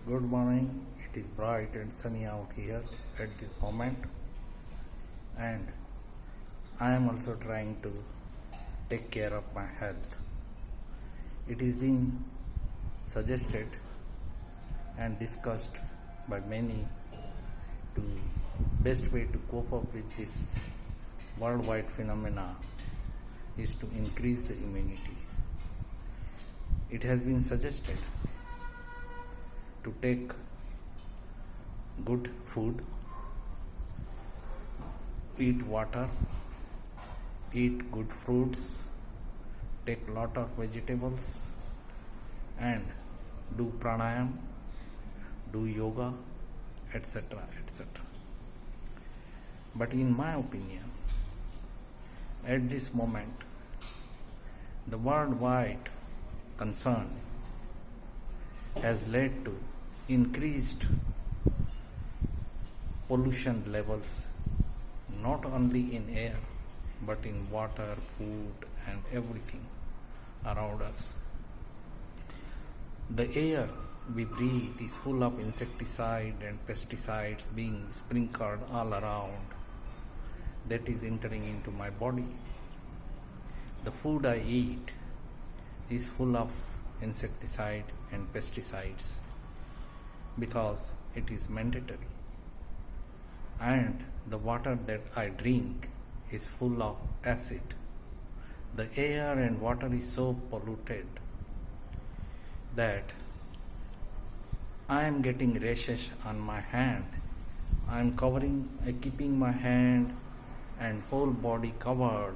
Good morning. It is bright and sunny out here at this moment, and I am also trying to take care of my health. It is being suggested and discussed by many to best way to cope up with this worldwide phenomena is to increase the immunity. It has been suggested to take good food, eat water, eat good fruits, take lot of vegetables, and do pranayam, do yoga, etc. etc. But in my opinion, at this moment, the worldwide concern has led to increased pollution levels, not only in air but in water, food, and everything around us. The air we breathe is full of insecticide and pesticides being sprinkled all around, that is entering into my body. The food I eat is full of insecticide and pesticides because it is mandatory, and the water that I drink is full of acid. The air and water is so polluted that I am getting rashes on my hand. I am keeping my hand and whole body covered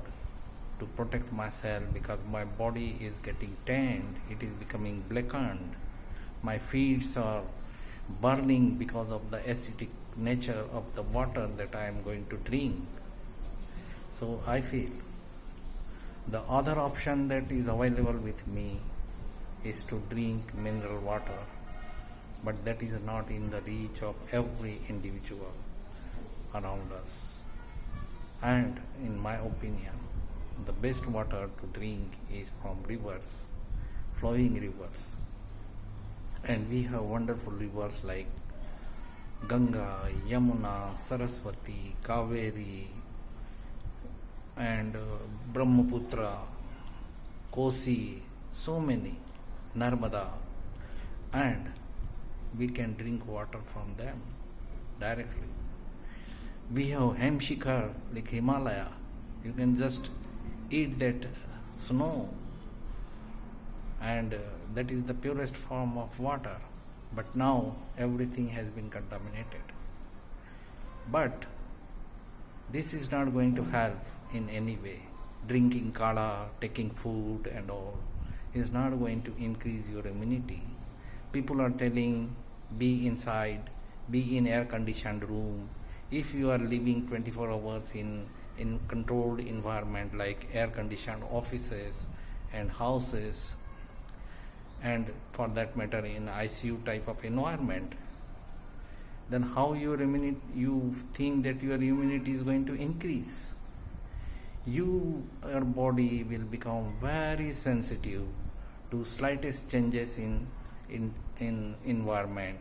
to protect myself because my body is getting tanned, it is becoming blackened. My feet are burning because of the acidic nature of the water that I am going to drink. So I feel the other option that is available with me is to drink mineral water, but that is not in the reach of every individual around us. And in my opinion, the best water to drink is from rivers, flowing rivers. And we have wonderful rivers like Ganga, Yamuna, Saraswati, Kaveri, and Brahmaputra, Kosi, so many, Narmada, and we can drink water from them directly. We have Hemshikar like Himalaya. You can just eat that snow, and that is the purest form of water. But now everything has been contaminated. But this is not going to help in any way. Drinking kala, taking food and all is not going to increase your immunity. People are telling be inside, be in air conditioned room. If you are living 24 hours in controlled environment like air conditioned offices and houses, and for that matter in ICU type of environment, then how you think that your immunity is going to increase? Your body will become very sensitive to slightest changes in environment.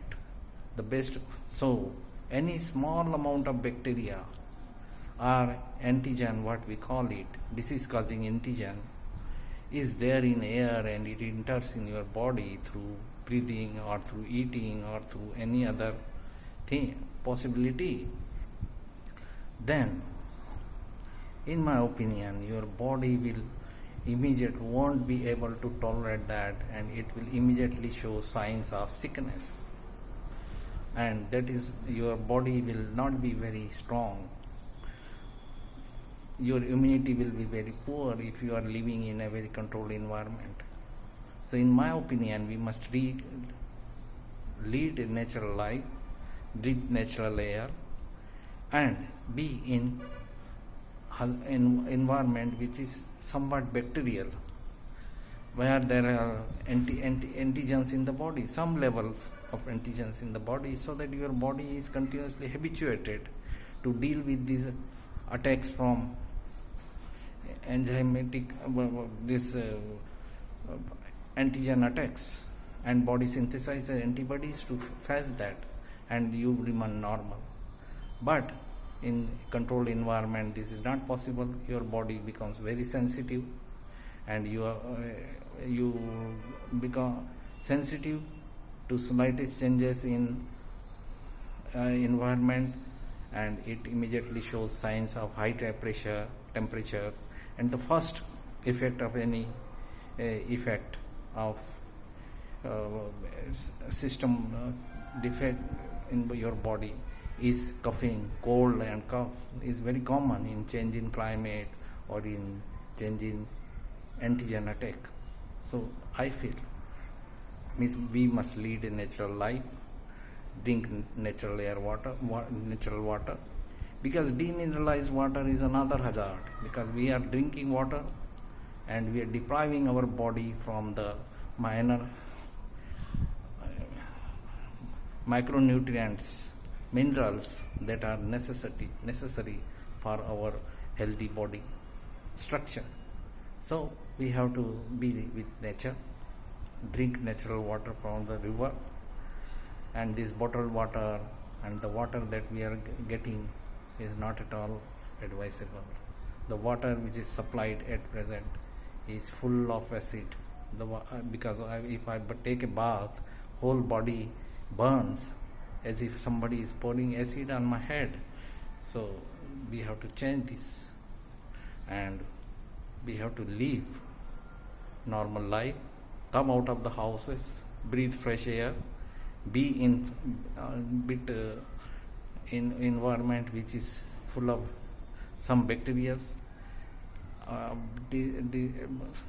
So any small amount of bacteria or antigen, what we call it, disease causing antigen, is there in air and it enters in your body through breathing or through eating or through any other possibility, then in my opinion your body won't be able to tolerate that, and it will immediately show signs of sickness, and that is, your body will not be very strong. Your immunity will be very poor if you are living in a very controlled environment. So in my opinion, we must lead a natural life, breathe natural air, and be in environment which is somewhat bacterial, where there are antigens in the body, some levels of antigens in the body, so that your body is continuously habituated to deal with these attacks from enzymatic antigen attacks. and body synthesizes antibodies to face that, and you remain normal. But in controlled environment this is not possible. Your body becomes very sensitive, and you become sensitive to slightest changes in environment, and it immediately shows signs of high temperature. And the first effect of any effect of system defect in your body is coughing. Cold and cough is very common in change in climate or in change in antigen attack. So I feel we must lead a natural life, drink natural natural water, because demineralized water is another hazard, because we are drinking water and we are depriving our body from the minor micronutrients, minerals that are necessary for our healthy body structure. So we have to be with nature, drink natural water from the river, and this bottled water and the water that we are getting is not at all advisable. The water which is supplied at present is full of acid. Because if I take a bath, whole body burns as if somebody is pouring acid on my head. So we have to change this, and we have to live normal life, come out of the houses, breathe fresh air, be in in environment which is full of some bacteria,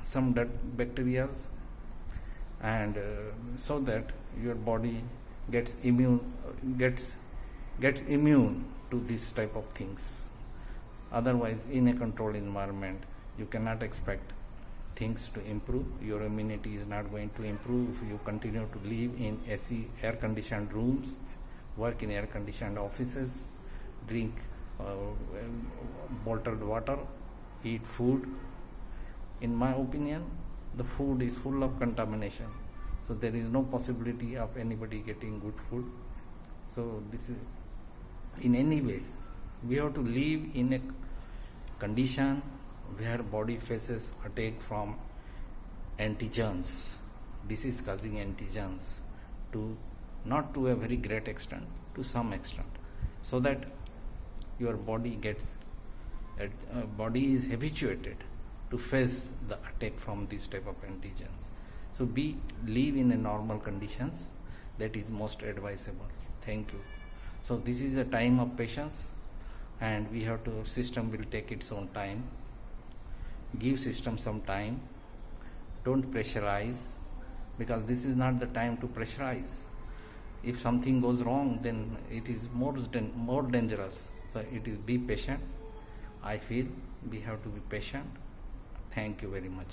some bacteria, and so that your body gets immune to this type of things. Otherwise, in a controlled environment, you cannot expect things to improve. Your immunity is not going to improve if you continue to live in AC, air conditioned rooms, work in air conditioned offices, drink bottled water, eat food. In my opinion, the food is full of contamination, so there is no possibility of anybody getting good food. So this is, in any way, we have to live in a condition where body faces attack from antigens, disease causing antigens, to not to a very great extent, to some extent, so that your body is habituated to face the attack from this type of antigens. So live in a normal conditions, that is most advisable. Thank you. So this is a time of patience, and we have to, system will take its own time. Give system some time. Don't pressurize, because this is not the time to pressurize. If something goes wrong, then it is more dangerous. So it is, be patient. I feel we have to be patient. Thank you very much.